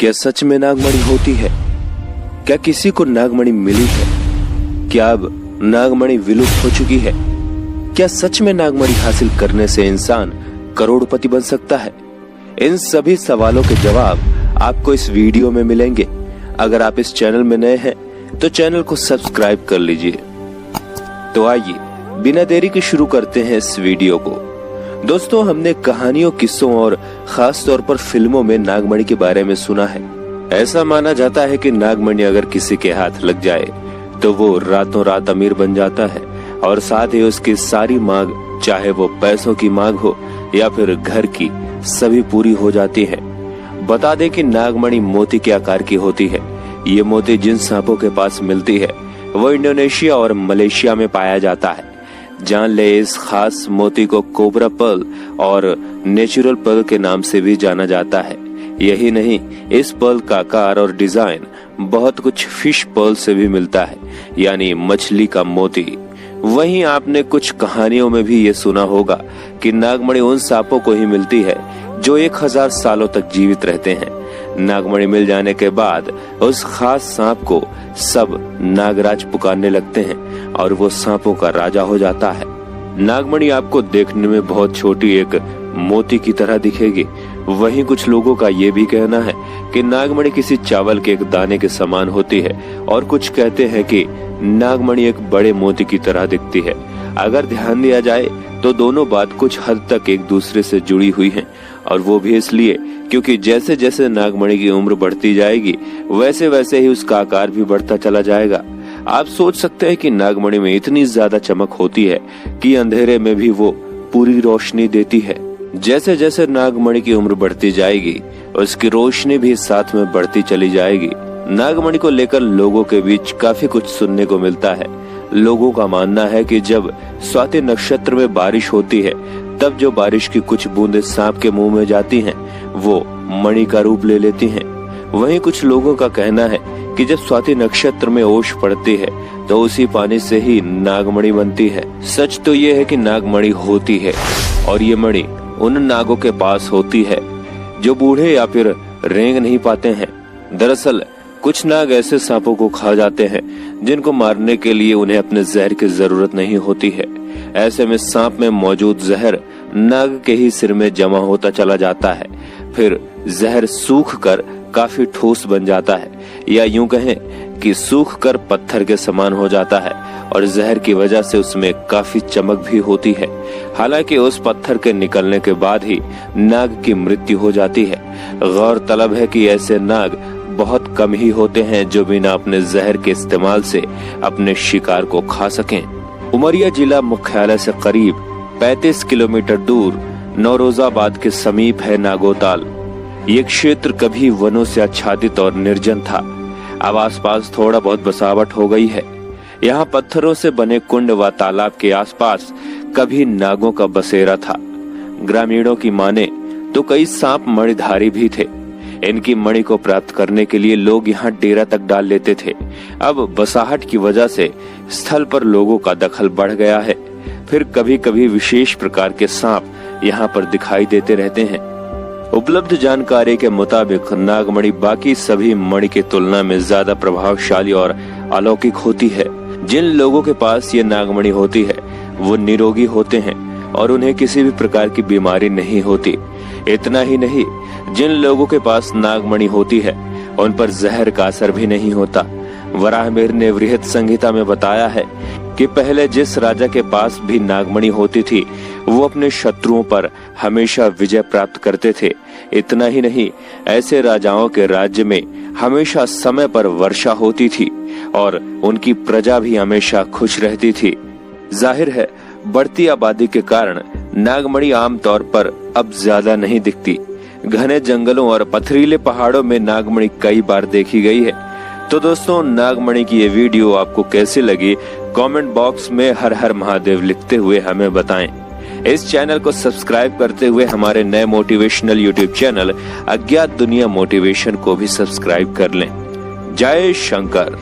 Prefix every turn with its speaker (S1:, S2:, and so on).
S1: क्या सच में नागमणि होती है? क्या किसी को नागमणि मिली है? क्या अब नागमणि विलुप्त हो चुकी है? क्या सच में नागमणि हासिल करने से इंसान करोड़पति बन सकता है? इन सभी सवालों के जवाब आपको इस वीडियो में मिलेंगे। अगर आप इस चैनल में नए हैं तो चैनल को सब्सक्राइब कर लीजिए। तो आइए बिना देरी के शुरू करते हैं इस वीडियो को। दोस्तों, हमने कहानियों, किस्सों और खास तौर पर फिल्मों में नागमणि के बारे में सुना है। ऐसा माना जाता है कि नागमणि अगर किसी के हाथ लग जाए तो वो रातों रात अमीर बन जाता है और साथ ही उसकी सारी मांग, चाहे वो पैसों की मांग हो या फिर घर की, सभी पूरी हो जाती है। बता दें कि नागमणि मोती के आकार की होती है। ये मोती जिन सांपों के पास मिलती है वो इंडोनेशिया और मलेशिया में पाया जाता है। जान ले, इस खास मोती को कोबरा पर्ल और नेचुरल पर्ल के नाम से भी जाना जाता है। यही नहीं, इस पर्ल का आकार और डिजाइन बहुत कुछ फिश पर्ल से भी मिलता है, यानी मछली का मोती। वहीं आपने कुछ कहानियों में भी ये सुना होगा कि नागमणि उन सांपों को ही मिलती है जो 1000 सालों तक जीवित रहते हैं। नागमणि मिल जाने के बाद उस खास सांप को सब नागराज पुकारने लगते हैं और वो सांपों का राजा हो जाता है। नागमणि आपको देखने में बहुत छोटी एक मोती की तरह दिखेगी। वहीं कुछ लोगों का ये भी कहना है कि नागमणि किसी चावल के एक दाने के समान होती है और कुछ कहते हैं कि नागमणि एक बड़े मोती की तरह दिखती है। अगर ध्यान दिया जाए तो दोनों बात कुछ हद तक एक दूसरे से जुड़ी हुई हैं, और वो भी इसलिए क्योंकि जैसे जैसे नागमणि की उम्र बढ़ती जाएगी वैसे वैसे ही उसका आकार भी बढ़ता चला जाएगा। आप सोच सकते हैं कि नागमणि में इतनी ज्यादा चमक होती है कि अंधेरे में भी वो पूरी रोशनी देती है। जैसे जैसे नागमणि की उम्र बढ़ती जाएगी उसकी रोशनी भी साथ में बढ़ती चली जाएगी। नागमणि को लेकर लोगों के बीच काफी कुछ सुनने को मिलता है। लोगों का मानना है कि जब स्वाति नक्षत्र में बारिश होती है तब जो बारिश की कुछ बूंदें सांप के मुंह में जाती हैं वो मणि का रूप ले लेती हैं। वहीं कुछ लोगों का कहना है कि जब स्वाति नक्षत्र में ओस पड़ती है तो उसी पानी से ही नागमणि बनती है। सच तो ये है कि नागमणि होती है और ये मणि उन नागों के पास होती है जो बूढ़े या फिर रेंग नहीं पाते हैं। दरअसल कुछ नाग ऐसे सांपों को खा जाते हैं जिनको मारने के लिए उन्हें अपने जहर की जरूरत नहीं होती है। ऐसे में सांप में मौजूद जहर नाग के ही सिर में जमा होता चला जाता है। फिर जहर सूख कर काफी ठोस बन जाता है, या यूं कहें कि सूख कर पत्थर के समान हो जाता है और जहर की वजह से उसमें काफी चमक भी होती है। हालांकि उस पत्थर के निकलने के बाद ही नाग की मृत्यु हो जाती है। गौरतलब है कि ऐसे नाग बहुत कम ही होते हैं जो बिना अपने जहर के इस्तेमाल से अपने शिकार को खा सकें। उमरिया जिला मुख्यालय से करीब 35 किलोमीटर दूर नौरोजाबाद के समीप है नागोताल। ये क्षेत्र कभी वनों से आच्छादित और निर्जन था। अब आसपास थोड़ा बहुत बसावट हो गई है। यहाँ पत्थरों से बने कुंड व तालाब के आसपास कभी नागों का बसेरा था। ग्रामीणों की माने तो कई सांप मणिधारी भी थे। इनकी मणि को प्राप्त करने के लिए लोग यहाँ डेरा तक डाल लेते थे। अब बसाहट की वजह से स्थल पर लोगों का दखल बढ़ गया है। फिर कभी कभी विशेष प्रकार के सांप यहाँ पर दिखाई देते रहते हैं। उपलब्ध जानकारी के मुताबिक नागमणि बाकी सभी मणि की तुलना में ज्यादा प्रभावशाली और अलौकिक होती है। जिन लोगों के पास ये नागमणि होती है वो निरोगी होते हैं और उन्हें किसी भी प्रकार की बीमारी नहीं होती। इतना ही नहीं, जिन लोगों के पास नागमणि होती है उन पर जहर का असर भी नहीं होता। वराहमिहिर ने बृहत संहिता में बताया है कि पहले जिस राजा के पास भी नागमणि होती थी वो अपने शत्रुओं पर हमेशा विजय प्राप्त करते थे। इतना ही नहीं, ऐसे राजाओं के राज्य में हमेशा समय पर वर्षा होती थी और उनकी प्रजा भी हमेशा खुश रहती थी। जाहिर है, बढ़ती आबादी के कारण नागमणि आमतौर पर अब ज्यादा नहीं दिखती। घने जंगलों और पथरीले पहाड़ों में नागमणि कई बार देखी गई है। तो दोस्तों, नागमणि की ये वीडियो आपको कैसी लगी कमेंट बॉक्स में हर हर महादेव लिखते हुए हमें बताएं। इस चैनल को सब्सक्राइब करते हुए हमारे नए मोटिवेशनल यूट्यूब चैनल अज्ञात दुनिया मोटिवेशन को भी सब्सक्राइब कर लें। जय शंकर।